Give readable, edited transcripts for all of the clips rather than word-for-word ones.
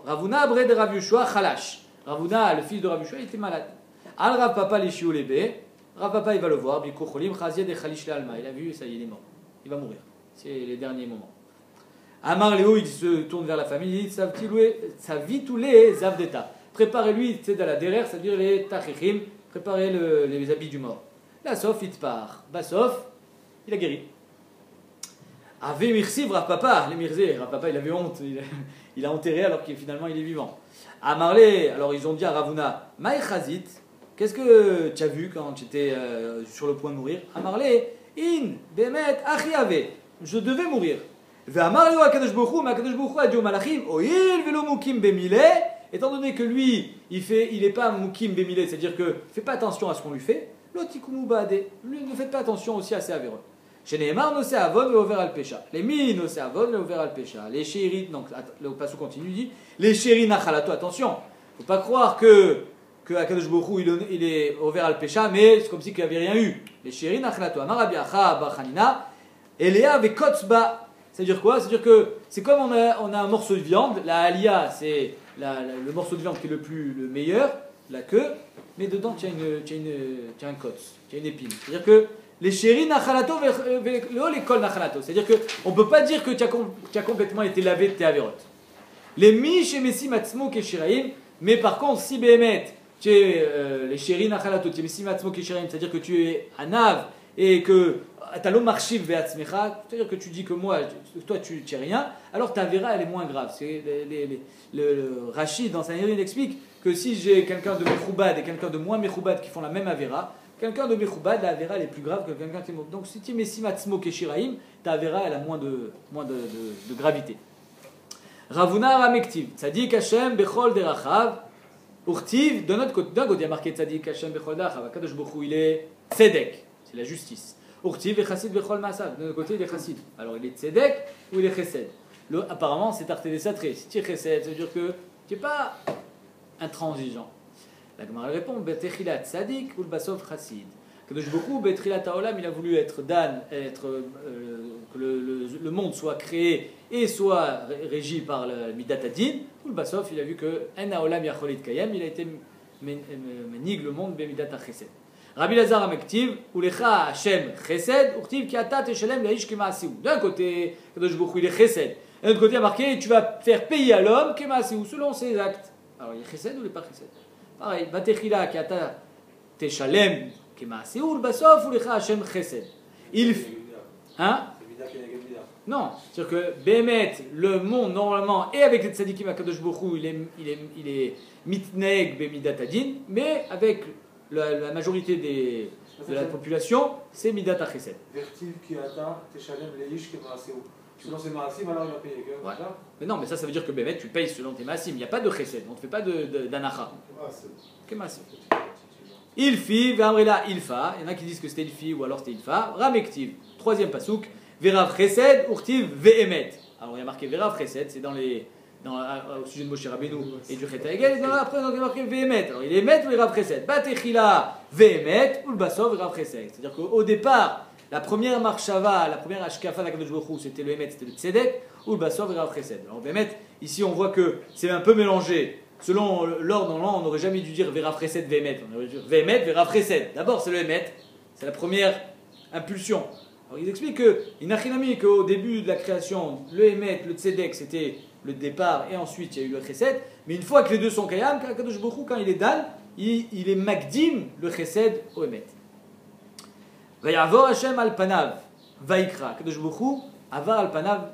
Ravuna bre de Rav Yoshua Chalash. Ravuna, le fils de Rav Yoshua, il était malade. Al Rav Papa les Shiolebe. Rav Papa, il va le voir. Biko Cholim Chazia de Chalish le Alma. Il a vu, ça y est, il est mort. Il va mourir. C'est les derniers moments. Amar Léo, il se tourne vers la famille. Il dit Savitoulé Zavdeta. Préparez-lui, c'est de la derrière, c'est-à-dire les tachichim. Préparez les habits du mort. La Sof, il part. Basof, il a guéri. Ave Mirsiv Rav Papa, les Mirzé, Rav Papa il avait honte, il a enterré alors qu'il finalement il est vivant. Amarlé, alors ils ont dit à Ravuna, Maï Chazit, qu'est-ce que tu as vu quand tu étais sur le point de mourir? Amarlé, In, Bemet, Achiave, je devais mourir. Ve Amarlé, Akadosh Bokhu, mais Akadosh Bokhu a dit aux Malachim, Oil velo mukim bemile, étant donné que lui, il n'est pas mukim bemile, c'est-à-dire que fait pas attention à ce qu'on lui fait, l'otikumu baade, ne faites pas attention aussi à ses avéreux. Chez Nehemar, Nosé Avon, le Over al Pesha. Les mi Nosé Avon, le Over al Pesha. Les chéris, donc le passage continue, dit les chéris Nachalato. Attention, il ne faut pas croire que Akadosh Bokhu il est Over al Pesha, mais c'est comme si il n'y avait rien eu. Les chéris Nachalato. Amarabi Acha, Bachanina, Eléa avec Kotzba. C'est-à-dire quoi? C'est-à-dire que c'est comme on a un morceau de viande, la Alia, c'est le morceau de viande qui est le meilleur, la queue, mais dedans tu as un kotz, tu as une épine. C'est-à-dire que les chéris nachalato l'école nachalato. C'est-à-dire qu'on ne peut pas dire que tu as complètement été lavé de tes avérotes. Les mish et messi matzmo keshiraim, mais par contre, si béhémet, tu es les chéris nachalato, tu es messi matzmo keshiraim, c'est-à-dire que tu es anav et que t'as marchiv ve'atzmecha, c'est-à-dire que tu dis que toi tu n'es rien, alors ta avéra elle est moins grave. C'est le Rachid dans sa il explique que si j'ai quelqu'un de mechoubad et quelqu'un de moins mechoubad qui font la même avéra, quelqu'un de mechoubad, la avéra elle est plus grave que quelqu'un qui est mort. Donc si tu mets simatzmo keshiraim, ta avéra elle a moins de gravité. Ravuna ramektiv, tzadik Hashem bechol derachav, urtiv, d'un côté il y a marqué tzadik Hashem bechol derachav, Akadosh Bokhu il est tzedek, c'est la justice. Urtiv et chassid bechol maasav, d'un côté il est chassid. Alors il est tzedek ou il est chesed? Apparemment c'est arté des satrés. Si tu es chesed, ça veut dire que tu n'es pas intransigeant. La Gemara répond Betechilat Tzadik ou le Basov Chassid. Kadosh Bokhu, Betechilat Haolam, il a voulu être Dan, que le monde soit créé et soit régi par le Midat Adin, ou le Basov, il a vu que En Haolam Yacholit Kayem, il a été menig le monde Bemidat Chesed. Rabbi Lazar Amektiv, Ulecha Hashem Chesed, Urtiv Ki Ata Teshalem Laish Kemaasiou. D'un côté, Kadosh Bokhu, il est Chesed. D'un autre côté, il a marqué tu vas faire payer à l'homme Kemaasiou, selon ses actes. Alors, il est Chesed ou il n'est pas Chesed? Pareil, Batechila qui ata teshalem kemaaseu, le basof ou le Hashem chesed. Hein? Non, c'est-à-dire que Béhémet, le monde normalement, et avec les tzadikim Akadosh Bokhu, il est mitneg bemidat adin, mais avec la majorité de la population, c'est midat chesed. Vertiv qui ata teshalem leish kemaaseu. Selon ses maasim, alors il va payer. Ouais. Mais non, mais ça veut dire que Bémet, tu payes selon tes maasim. Il n'y a pas de chesed, on ne te fait pas d'anacha. Il fit, Vamrila ilfa. Il y en a qui disent que c'était ilfi ou alors c'était ilfa. Ramektiv. Troisième pasouk. Verav chesed, urtiv vehemet. Alors il y a marqué Verav chesed, c'est au sujet de Moshe Rabbeinu et du Chet Hagel. Et après, il y a marqué vehemet. Alors il est met ou Verav chesed. Batechila vehemet ou le basso Verav chesed. C'est-à-dire qu'au départ, la première marshava, la première ashkafa d'Akadosh Bokhu, c'était le Emet, c'était le Tzedek, ou le Bassov et Rav Chesed. Alors Emet, ici on voit que c'est un peu mélangé. Selon l'ordre, on n'aurait jamais dû dire Verav Chesed, Vehemet. On aurait dû dire Vehemet, Verav Chesed. D'abord c'est le Emet, c'est la première impulsion. Alors ils expliquent qu'au début de la création, le Emet, le Tzedek, c'était le départ, et ensuite il y a eu le Chesed. Mais une fois que les deux sont Kayam, Akadosh Bokhu, quand il est Dan, il est Magdim, le Chesed au Emet. Vayavor Hashem al panav, vaikra. Kadosh Bokhu, avar al panav,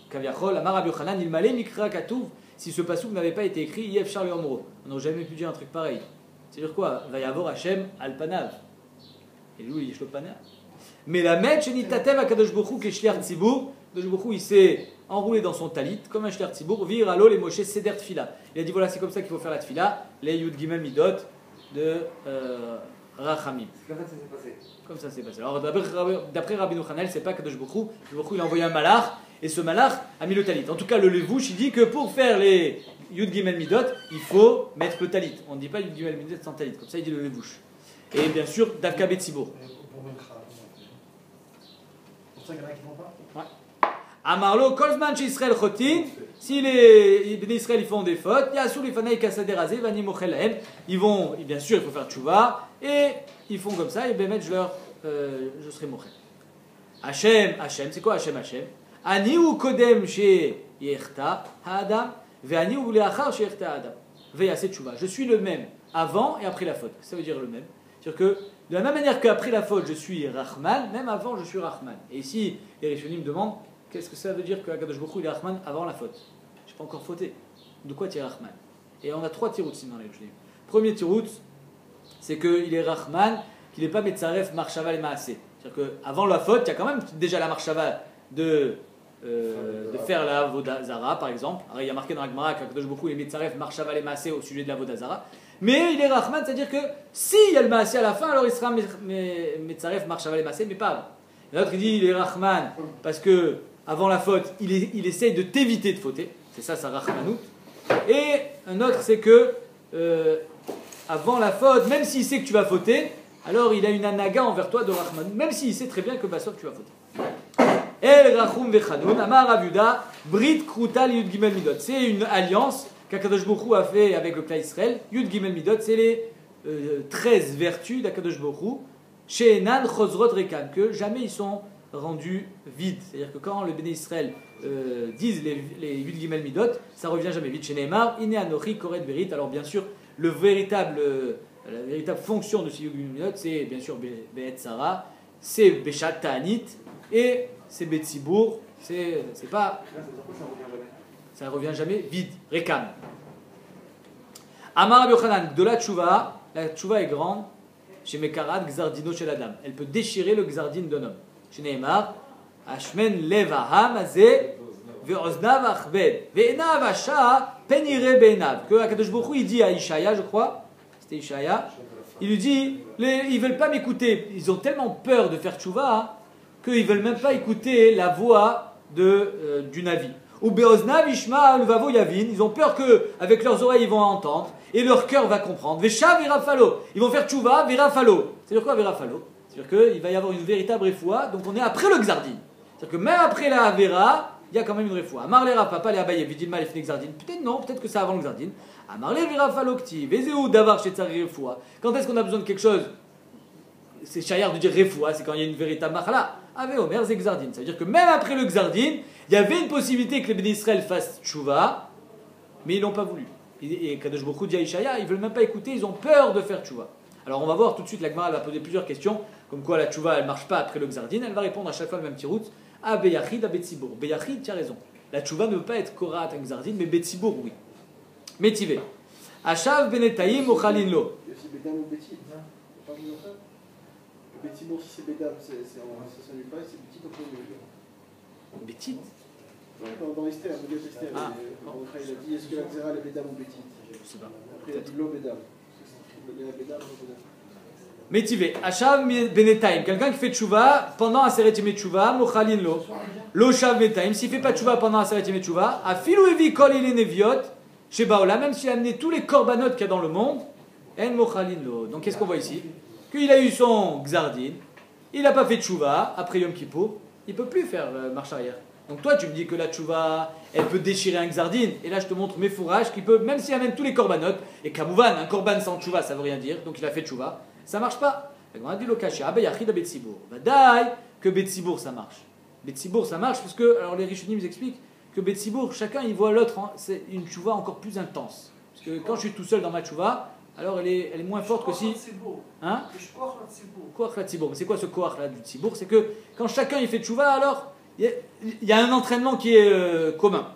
kaviachol, amar Rabbi Yochanan, il malé mikra katuv. Si ce pasouk n'avait pas été écrit, Yev Charles Omro. On n'aurait jamais pu dire un truc pareil. C'est-à-dire quoi? Vayavor Hashem al panav. Et lui, il est le panav. Mais la metche nitatem à Kadosh Bokhu, keshliar tzibur. Kadosh Bokhu, il s'est enroulé dans son talit, comme un shliar tzibur, vir alo les moshe seder tfila. Il a dit voilà, c'est comme ça qu'il faut faire la tfila, les yud gimel midot de Rachamim. Comme ça s'est passé. Comme ça s'est passé. Alors d'après Rabbi Yochanan, c'est pas Kadosh Bokhu. Il a envoyé un malach et ce malach a mis le talit. En tout cas, le levouche il dit que pour faire les Yud Gimel Midot, il faut mettre le talit. On ne dit pas Yud Gimel Midot sans talit. Comme ça, il dit le levouche. Et bien sûr, Davka Betsibour. Pour ça qu'il y en a qui ne font pas. Ouais. Amarlo, Kolzman chez Israël Chotin, si les Bnei Israël ils font des fautes, Yassou les Fanaï Kassader Azé, Vani Mochelahem, ils vont, bien sûr, il faut faire tchouva, et ils font comme ça, et ben je serai Mochel. Hachem, c'est quoi Hachem? Ani ou Kodem chez Yerta Adam, Veani ou Leachar chez Yerta Adam. Veyase tchouva. Je suis le même avant et après la faute. Ça veut dire le même. C'est-à-dire que de la même manière qu'après la faute, je suis Rahman, même avant, je suis Rahman. Et ici, les Rishonim me demandent qu'est-ce que ça veut dire que Akadosh Baruch Hu il est Rahman avant la faute. Je n'ai pas encore fauté. De quoi tu es Rahman? Et on a 3 tirouts dans les Rishonim. Premier tirout, c'est qu'il est Rahman, qu'il n'est pas Metzaref Marshava et Maaseh. C'est-à-dire qu'avant la faute, il y a quand même déjà la Marshava de faire la Vodazara, par exemple. Alors, il y a marqué dans la Gemara qu'Akadosh Baruch Hu est Metzaref Marshava et Maaseh au sujet de la Vodazara. Mais il est Rahman, c'est-à-dire que s'il y a le Maaseh à la fin, alors il sera Metzaref Marshava et Maaseh, mais pas avant. L'autre il dit il est Rahman parce que avant la faute, il essaye de t'éviter de fauter. C'est ça sa Rahmanout. Et un autre, c'est que avant la faute, même s'il sait que tu vas fauter, alors il a une anaga envers toi de Rahman, même s'il sait très bien que Bassof tu vas fauter. El Rachum Vechanoun, Amar Avuda, Brit Krutal Yud Gimel Midot. C'est une alliance qu'Akadosh Baruch Hu a fait avec le Klal Israël. Yud Gimel Midot, c'est les 13 vertus d'Akadosh Baruch Hu. Chez Enan Chosrot Rekan, que jamais ils sont rendus vides. C'est-à-dire que quand le Béné Israël disent les Yud Gimel Midot, ça revient jamais vide. Chez Neymar, Ine Anochi Koret Berit. Alors bien sûr, la véritable fonction de ces Yud Gimel Midot, c'est bien sûr Be'et Sarah, c'est Beshat Ta'anit, et c'est Betzibour, c'est pas... Ça revient jamais vide. Rekam. Amar Rabbi Yochanan, de la tchouva est grande, chez Mekarat, Gzardino chez la dame. Elle peut déchirer le Gzardin d'un homme. Chez Neymar, Ashmen Levaham Azeh, Ve'oznav Achbed, Ve'enav Asha, Penire Be'enav. Que Akadosh Baruch Hu, il dit à Ishaya, je crois, c'était Ishaya, il lui dit, ils veulent pas m'écouter. Ils ont tellement peur de faire tchouva qu'ils veulent même pas écouter la voix du Navi. Ou Be'oznav Ishma Levavo Yavin, ils ont peur qu'avec leurs oreilles ils vont entendre. Et leur cœur va comprendre. Vesha virafalo. Ils vont faire tchouva virafalo. C'est-à-dire quoi virafalo? C'est-à-dire qu'il va y avoir une véritable réfoua. Donc on est après le Gzardin. C'est-à-dire que même après la Avera, il y a quand même une réfoua. Amarle Rapapa les Abaye Vidilma les Gzardin. Peut-être non, peut-être que c'est avant le Gzardin. Amarle virafalo kti. Vezeu davar shetzari réfoua. Quand est-ce qu'on a besoin de quelque chose? C'est chayar de dire réfoua, c'est quand il y a une véritable machala. Ave Omer c'est Gzardin. Ça veut dire que même après le Gzardin, il y avait une possibilité que les Béné Israël fassent tchouva, mais ils n'ont pas voulu. Et Kadosh Baruch Hu dit à Ishaya, ils ne veulent même pas écouter, ils ont peur de faire tchouva. Alors on va voir tout de suite, la Gemara va poser plusieurs questions, comme quoi la tchouva elle ne marche pas après le Gzardin, elle va répondre à chaque fois le même petit route, à Beyachid, à Betsibour. Beyachid, tu as raison. La tchouva ne veut pas être Korat à Gzardin, mais Betsibour, oui. Métivé. Achav Benetaïm Ochalin Lo. Il y a aussi Bédam ou Bétid. Pas vu ça? Le Bétibour, si c'est Bédam, ça s'annule pas, et c'est Bétid, donc on peut. Bétid? Dans Esther, le gars d'Esther, il a dit est-ce que la Xéra est Bédam ou Bétid? Je sais pas. Après il a dit l'eau Bédam. Il y a Bédam, l'eau Bédam. Métivé. Achav Benetaïm. Quelqu'un qui fait tchouva pendant un Seret Tchouva, Mochalin Lo. Lo Shav Benetaïm. S'il ne fait pas tchouva pendant un Seret Tchouva, a filou evi kol il neviot, chez Baola, même s'il a amené tous les korbanot qu'il y a dans le monde, en Mochalin Lo. Donc qu'est-ce qu'on voit ici? Qu'il a eu son Gzardin, il n'a pas fait tchouva après Yom Kippour, il ne peut plus faire marche arrière. Donc toi tu me dis que la tchouva elle peut déchirer un Gzardin, et là je te montre mes fourrages qui peut, même s'il amène tous les korbanot, et Kamouvan, un korban sans tchouva ça veut rien dire, donc il a fait tchouva, ça marche pas. On a dit le caché, Abayachid à Betsibour. Vadaï que Betsibour ça marche. Betsibour ça marche parce que, alors les Rishonim nous expliquent que Betsibour, chacun il voit l'autre, c'est une tchouva encore plus intense. Parce que quand je suis tout seul dans ma tchouva, alors elle est moins forte que si. Hein? Koach la Tzibour. C'est quoi ce koach là du Tzibour? C'est que quand chacun il fait tchouva, alors il y a un entraînement qui est commun.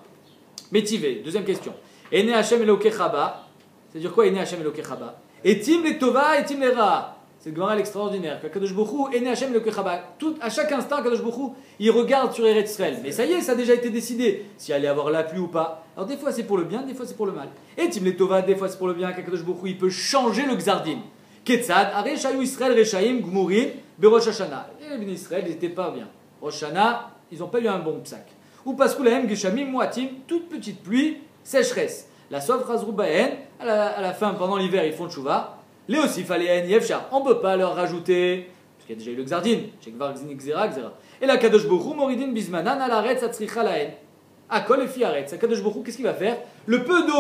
Métivé. Deuxième question. Ene Hashem Eloke Chaba. C'est-à-dire quoi Ene Hashem Eloke Chaba? Etim les Tova, etim les Ra. C'est le Gemara l'extraordinaire. Kadosh Baruch Hu, Ene Hashem Eloke Chaba. À chaque instant, Kadosh Baruch Hu, il regarde sur Eretz Israël. Mais ça y est, ça a déjà été décidé. S'il allait avoir la pluie ou pas. Alors des fois c'est pour le bien, des fois c'est pour le mal. Etim les Tova, des fois c'est pour le bien. Kadosh Baruch Hu, il peut changer le Gzardin. Ketzad, Are Shayu Israël, Rechaim, Gmurin, Berosh Hashanah. Et les bénis Israël, ils n'étaient pas bien. Rosh Hashanah, ils n'ont pas eu un bon psaque. Ou parce que la Geshamim, Moatim, toute petite pluie, sécheresse. La soif Razroubaen, à la fin, pendant l'hiver, ils font tchouva. Les aussi, fallait Yevchar. On ne peut pas leur rajouter, parce qu'il y a déjà eu le Gzardin, chez Gvar Xera. Et la Kadosh Borou, Moridin Bismanan, à la Retz, Atzricha la haine. À Kol et Fiaretz. La Kadosh Borou, qu'est-ce qu'il va faire? Le peu d'eau